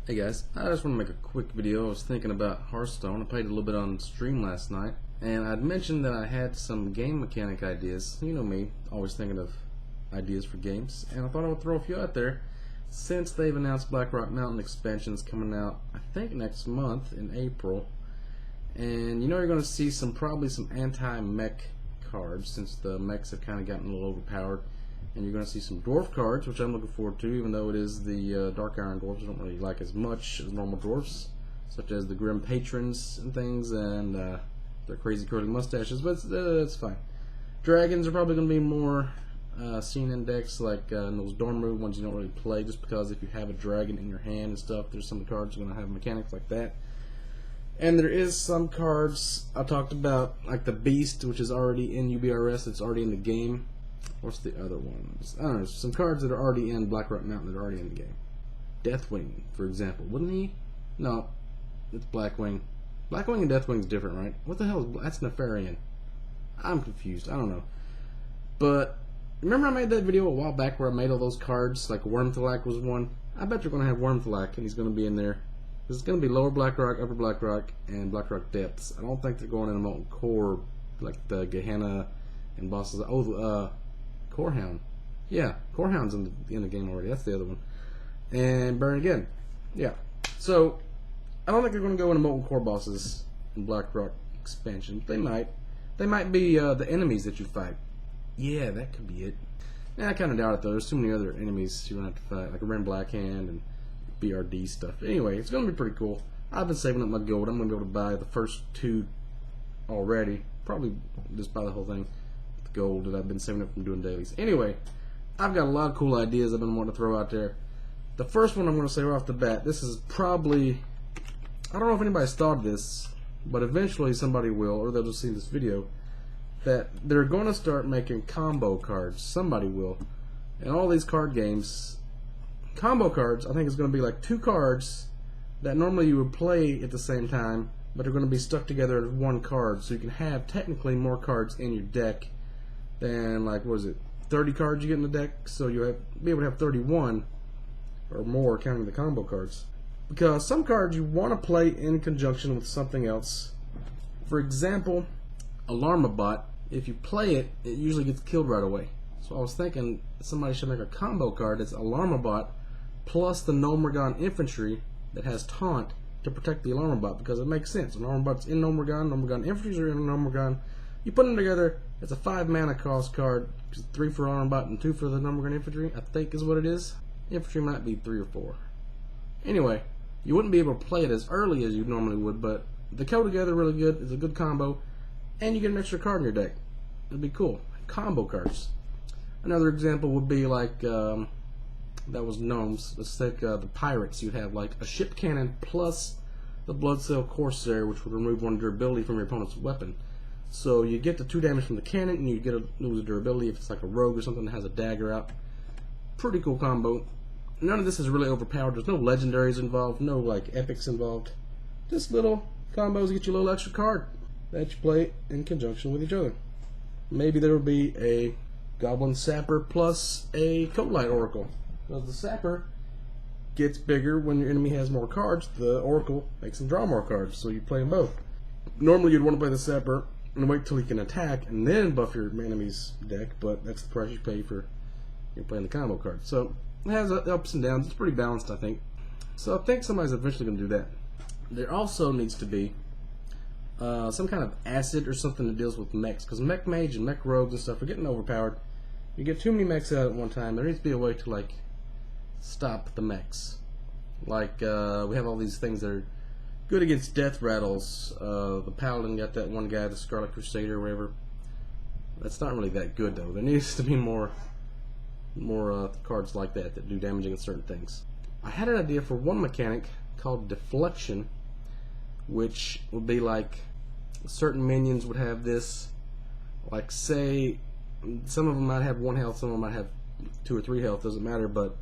Hey guys, I just want to make a quick video. I was thinking about Hearthstone. I played a little bit on stream last night, and I'd mentioned that I had some game mechanic ideas. You know me, always thinking of ideas for games, and I thought I would throw a few out there since they've announced Blackrock Mountain expansions coming out, I think next month in April. And you know you're going to see probably some anti-mech cards since the mechs have kind of gotten a little overpowered. And you're going to see some dwarf cards, which I'm looking forward to, even though it is the Dark Iron dwarves I don't really like as much as normal dwarfs, such as the Grim Patrons and things, and their crazy curly mustaches, but it's fine. Dragons are probably going to be more seen in decks, like in those dorm room ones you don't really play, just because if you have a dragon in your hand and stuff, there's some cards going to have mechanics like that. And there is some cards I talked about, like the Beast, which is already in UBRS, it's already in the game. What's the other ones? I don't know, some cards that are already in Blackrock Mountain that are already in the game. Deathwing, for example. Wouldn't he? No, it's Blackwing. Blackwing and Deathwing's different, right? What the hell is that's Nefarian? I'm confused. I don't know. But remember I made that video a while back where I made all those cards, like Wormthilak was one? I bet you're going to have Wormthilak, and he's going to be in there. It's going to be Lower Blackrock, Upper Blackrock, and Blackrock Depths. I don't think they're going in a molten core like the Gehenna and bosses. Oh, Corehound. Yeah, Corehound's in the game already. That's the other one. And Burn Again. Yeah. So, I don't think they're going to go into molten core bosses in Blackrock expansion. They might. They might be the enemies that you fight. Yeah, that could be it. I kind of doubt it though. There's too many other enemies you're going to have to fight, like a Ren Blackhand and BRD stuff. Anyway, it's going to be pretty cool. I've been saving up my gold. I'm going to be able to buy the first two already. Probably just buy the whole thing. Gold that I've been saving up from doing dailies. Anyway, I've got a lot of cool ideas I've been wanting to throw out there. The first one I'm going to say right off the bat, this is probably, I don't know if anybody's thought of this, but eventually somebody will, or they'll just see this video, that they're going to start making combo cards. Somebody will. In all these card games, combo cards, I think is going to be like two cards that normally you would play at the same time, but they're going to be stuck together as one card, so you can have technically more cards in your deck than, like, what is it, 30 cards you get in the deck, so you'll be able to have 31 or more counting the combo cards. Because some cards you want to play in conjunction with something else. For example, Alarmabot, if you play it, it usually gets killed right away. So I was thinking somebody should make a combo card that's Alarmabot plus the Gnomeregan Infantry that has Taunt to protect the Alarmabot, because it makes sense. Alarmabot's in Gnomeregan Infantries are in Gnomeregan. You put them together, it's a 5 mana cost card, 3 for Alarmabot and 2 for the Gnomeregan Infantry, I think is what it is. Infantry might be 3 or 4. Anyway, you wouldn't be able to play it as early as you normally would, but they go together really good, it's a good combo, and you get an extra card in your deck. It'd be cool. Combo cards. Another example would be like, that was Gnomes. Let's take the Pirates. You'd have like a ship cannon plus the Bloodsail Corsair, which would remove 1 durability from your opponent's weapon. So you get the 2 damage from the cannon, and you lose a durability if it's like a rogue or something that has a dagger out. Pretty cool combo. None of this is really overpowered. There's no legendaries involved, no like epics involved. Just little combos get you a little extra card that you play in conjunction with each other. Maybe there will be a Goblin Sapper plus a Coatlight Oracle. Because the Sapper gets bigger when your enemy has more cards, the Oracle makes him draw more cards, so you play them both. Normally you'd want to play the Sapper and wait till he can attack and then buff your enemy's deck, but that's the price you pay for playing the combo card. So it has ups and downs. It's pretty balanced, I think. So I think somebody's eventually going to do that. There also needs to be some kind of acid or something that deals with mechs, because mech mage and mech rogues and stuff are getting overpowered. You get too many mechs out at one time. There needs to be a way to like stop the mechs. Like we have all these things that are good against death rattles. The Paladin got that one guy, the Scarlet Crusader or whatever. That's not really that good though. There needs to be more cards like that that do damage against certain things. I had an idea for one mechanic called Deflection, which would be like certain minions would have this. Like say some of them might have 1 health, some of them might have 2 or 3 health, doesn't matter, but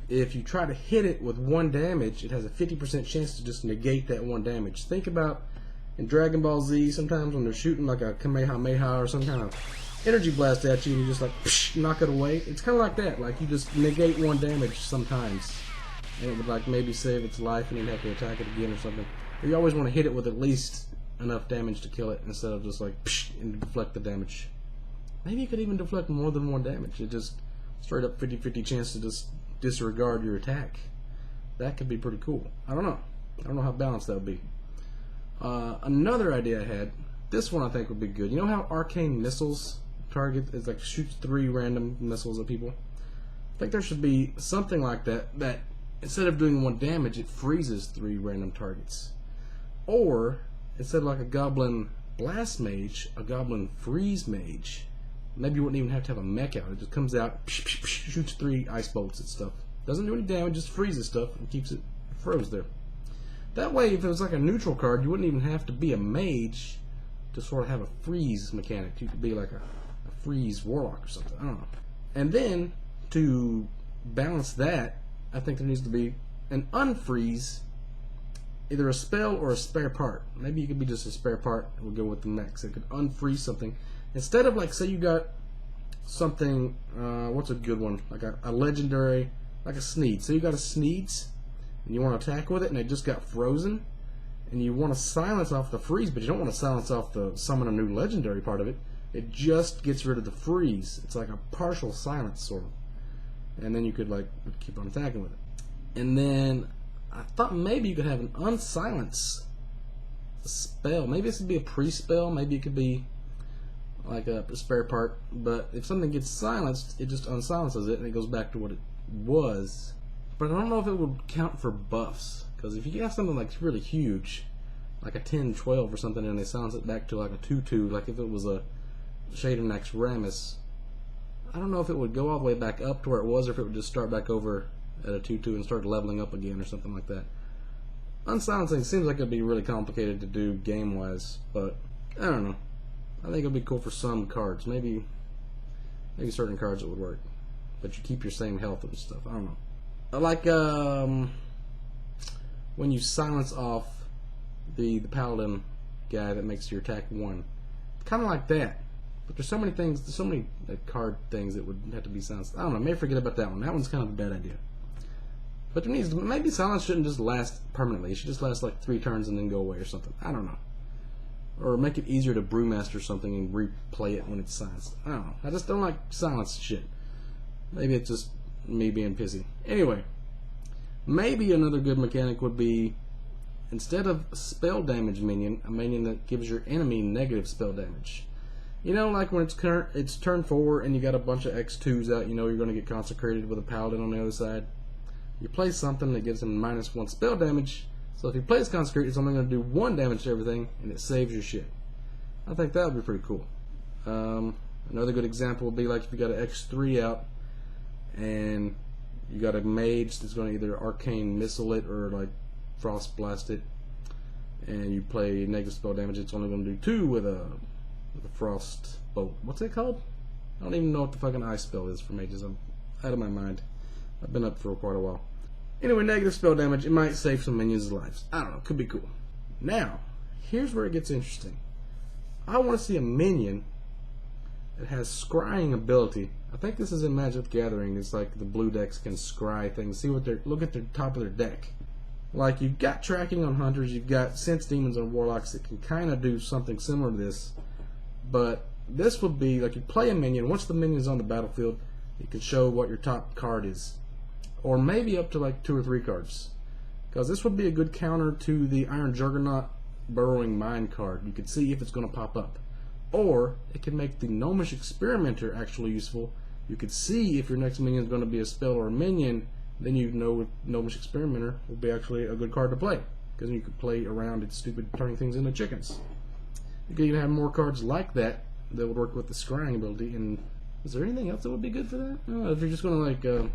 if you try to hit it with 1 damage, it has a 50% chance to just negate that 1 damage. Think about in Dragon Ball Z, sometimes when they're shooting like a Kamehameha or some kind of energy blast at you, and you just like psh, knock it away. It's kind of like that. Like you just negate 1 damage sometimes. and it would like maybe save its life and you'd have to attack it again or something. Or you always want to hit it with at least enough damage to kill it instead of just like psh, and deflect the damage. Maybe you could even deflect more than one damage. It just straight up 50-50 chance to just disregard your attack. That could be pretty cool. I don't know. I don't know how balanced that would be. Another idea I had, this one I think would be good. You know how arcane missiles target is like shoots 3 random missiles at people? I think there should be something like that, that instead of doing 1 damage, it freezes 3 random targets. Or, instead of like a goblin blast mage, a goblin freeze mage. Maybe you wouldn't even have to have a mech out. It just comes out, shoots 3 ice bolts and stuff. Doesn't do any damage, just freezes stuff and keeps it froze there. That way, if it was like a neutral card, you wouldn't even have to be a mage to sort of have a freeze mechanic. You could be like a freeze warlock or something. I don't know. And then, to balance that, I think there needs to be an unfreeze, either a spell or a spare part. Maybe it could be just a spare part. We'll go with the mechs. It could unfreeze something. Instead of like, say you got something, what's a good one? Like a legendary, like a Sneed. So you got a Sneeds, and you want to attack with it, and it just got frozen, and you want to silence off the freeze, but you don't want to silence off the summon a new legendary part of it. It just gets rid of the freeze. It's like a partial silence, sort of. And then you could like keep on attacking with it. And then I thought maybe you could have an unsilence spell. Maybe this would be a pre-spell. Maybe it could be like a spare part, but if something gets silenced, it just unsilences it and it goes back to what it was. But I don't know if it would count for buffs, because if you have something like really huge, like a 10-12 or something, and they silence it back to like a 2-2, like if it was a Shadernax Ramus, I don't know if it would go all the way back up to where it was, or if it would just start back over at a 2-2 and start leveling up again or something like that. Unsilencing seems like it'd be really complicated to do game-wise, but I don't know. I think it'd be cool for some cards. Maybe certain cards it would work, but you keep your same health and stuff. I don't know. Like when you silence off the paladin guy that makes your attack 1, kind of like that. But there's so many things, there's so many card things that would have to be silenced. I don't know. Maybe forget about that one. That one's kind of a bad idea. But there needs to, maybe silence shouldn't just last permanently. It should just last like 3 turns and then go away or something. I don't know. Or make it easier to brewmaster something and replay it when it's silenced. I don't know. I just don't like silence shit. Maybe it's just me being pissy. Anyway, maybe another good mechanic would be, instead of spell damage minion, a minion that gives your enemy negative spell damage. You know, like when it's turn 4 and you got a bunch of X2s out, you know you're going to get consecrated with a paladin on the other side. You play something that gives him -1 spell damage. So if he plays Consecrate, it's only going to do 1 damage to everything, and it saves your shit. I think that would be pretty cool. Another good example would be like if you got an X3 out, and you got a mage that's going to either Arcane Missile it or like Frost Blast it, and you play negative spell damage, it's only going to do 2 with a Frost Bolt. What's it called? I don't even know what the fucking ice spell is for mages. I'm out of my mind. I've been up for quite a while. Anyway, negative spell damage, it might save some minions' lives. I don't know, could be cool. Now, here's where it gets interesting. I want to see a minion that has scrying ability. I think this is in Magic the Gathering. It's like the blue decks can scry things. See what look at the top of their deck. Like, you've got tracking on hunters, you've got sense demons on warlocks that can kind of do something similar to this. But this would be, like, you play a minion, once the minion's on the battlefield, you can show what your top card is. Or maybe up to like 2 or 3 cards. Because this would be a good counter to the Iron Juggernaut Burrowing Mine card. You could see if it's going to pop up. Or it can make the Gnomish Experimenter actually useful. You could see if your next minion is going to be a spell or a minion, then you know Gnomish Experimenter will be actually a good card to play. Because you could play around its stupid turning things into chickens. You could even have more cards like that that would work with the scrying ability. And is there anything else that would be good for that? If you're just going to like...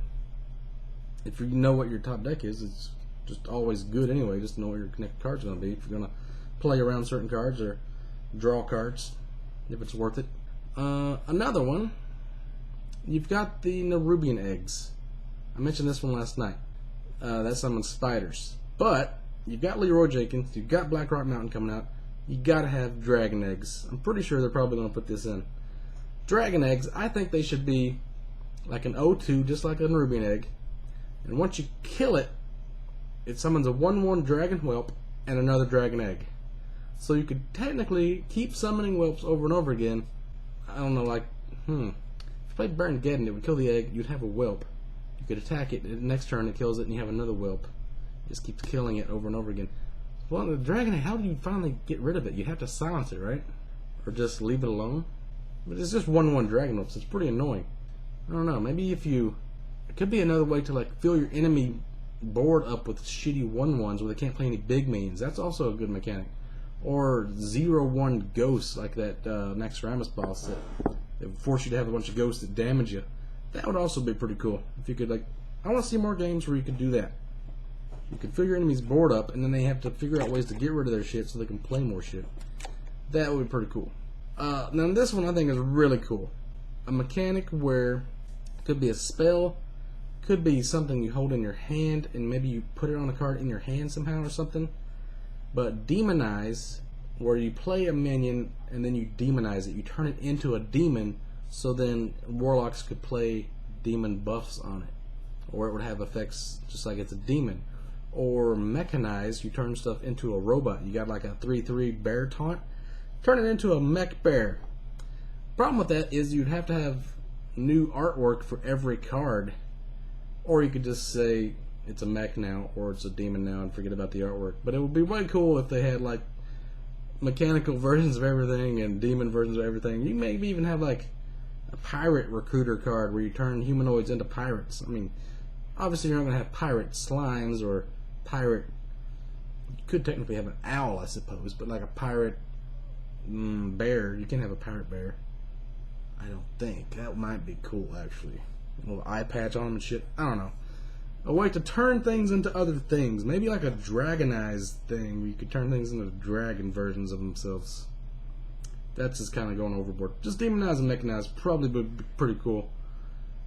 if you know what your top deck is, it's just always good anyway. Just know what your connected cards are going to be. If you're going to play around certain cards or draw cards, if it's worth it. Another one, you've got the Nerubian eggs. I mentioned this one last night. That summons spiders. But you've got Leroy Jenkins, you've got Blackrock Mountain coming out. You got to have dragon eggs. I'm pretty sure they're probably going to put this in. Dragon eggs, I think they should be like an O2, just like a Nerubian egg. And once you kill it, it summons a 1/1 dragon whelp and another dragon egg. So you could technically keep summoning whelps over and over again. I don't know, like, if you played Baron Geddon, it would kill the egg, you'd have a whelp. You could attack it, and the next turn it kills it, and you have another whelp. It just keeps killing it over and over again. Well, the dragon egg, how do you finally get rid of it? You have to silence it, right? Or just leave it alone? But it's just 1/1 dragon whelps. It's pretty annoying. I don't know, maybe if you... It could be another way to, like, fill your enemy board up with shitty 1/1s where they can't play any big minions. That's also a good mechanic. Or 0/1 ghosts, like that Max Ramus boss that would force you to have a bunch of ghosts that damage you. That would also be pretty cool. If you could, like, I want to see more games where you could do that. You could fill your enemy's board up, and then they have to figure out ways to get rid of their shit so they can play more shit. That would be pretty cool. Now this one I think is really cool. A mechanic where it could be a spell, could be something you hold in your hand, and maybe you put it on a card in your hand somehow or something. But demonize, where you play a minion and then you demonize it. You turn it into a demon, so then warlocks could play demon buffs on it, or it would have effects just like it's a demon. Or mechanize, you turn stuff into a robot. You got like a 3/3 bear taunt, turn it into a mech bear. Problem with that is you'd have to have new artwork for every card, or you could just say it's a mech now, or it's a demon now, and forget about the artwork. But it would be way cool if they had like mechanical versions of everything and demon versions of everything. You maybe even have like a pirate recruiter card where you turn humanoids into pirates. I mean, obviously you're not going to have pirate slimes or pirate... You could technically have an owl, I suppose, but like a pirate bear. You can have a pirate bear. I don't think. That might be cool, actually. A little eye patch on them and shit. I don't know. A way to turn things into other things. Maybe like a dragonized thing where you could turn things into dragon versions of themselves. That's just kind of going overboard. Just demonize and mechanize probably would be pretty cool.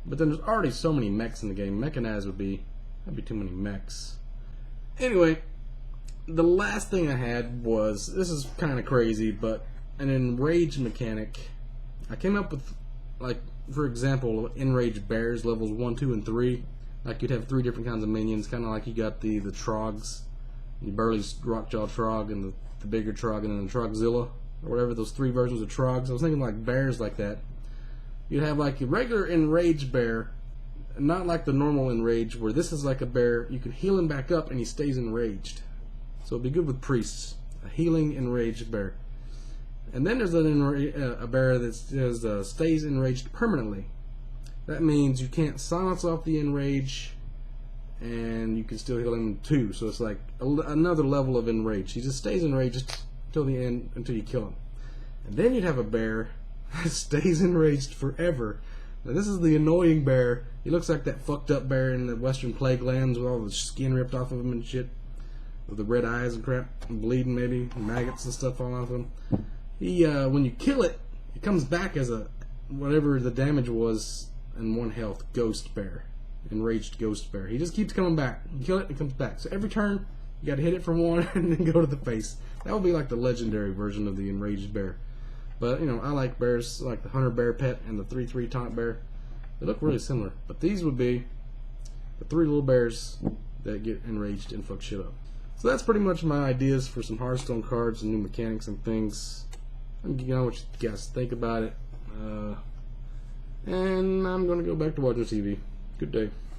But then there's already so many mechs in the game. Mechanize would be... That'd be too many mechs. Anyway, the last thing I had was... This is kind of crazy, but an enrage mechanic. I came up with, like, for example, enrage bears levels 1, 2, and 3. Like you'd have 3 different kinds of minions, kind of like you got the Trogs, the burly rockjaw Trog, and the bigger Trog, and then the Trogzilla, or whatever, those 3 versions of Trogs. I was thinking like bears like that. You'd have like a regular enraged bear, not like the normal enrage, where this is like a bear, you can heal him back up and he stays enraged. So it'd be good with priests, a healing enraged bear. And then there's a bear that stays enraged permanently. That means you can't silence off the enrage, and you can still heal him too. So it's like another level of enrage. He just stays enraged till the end, until you kill him. And then you'd have a bear that stays enraged forever. Now this is the annoying bear. He looks like that fucked up bear in the Western Plague Lands with all the skin ripped off of him and shit, with the red eyes and crap, and bleeding maybe, and maggots and stuff falling off of him. He, when you kill it, it comes back as a whatever the damage was. And 1 health, ghost bear, enraged ghost bear. He just keeps coming back. You kill it, it comes back. So every turn, you got to hit it for 1 and then go to the face. That would be like the legendary version of the enraged bear. But you know, I like bears, like the hunter bear pet and the 3/3 taunt bear. They look really similar. But these would be the 3 little bears that get enraged and fuck shit up. So that's pretty much my ideas for some Hearthstone cards and new mechanics and things. You know what you guys think about it. And I'm going to go back to watching TV. Good day.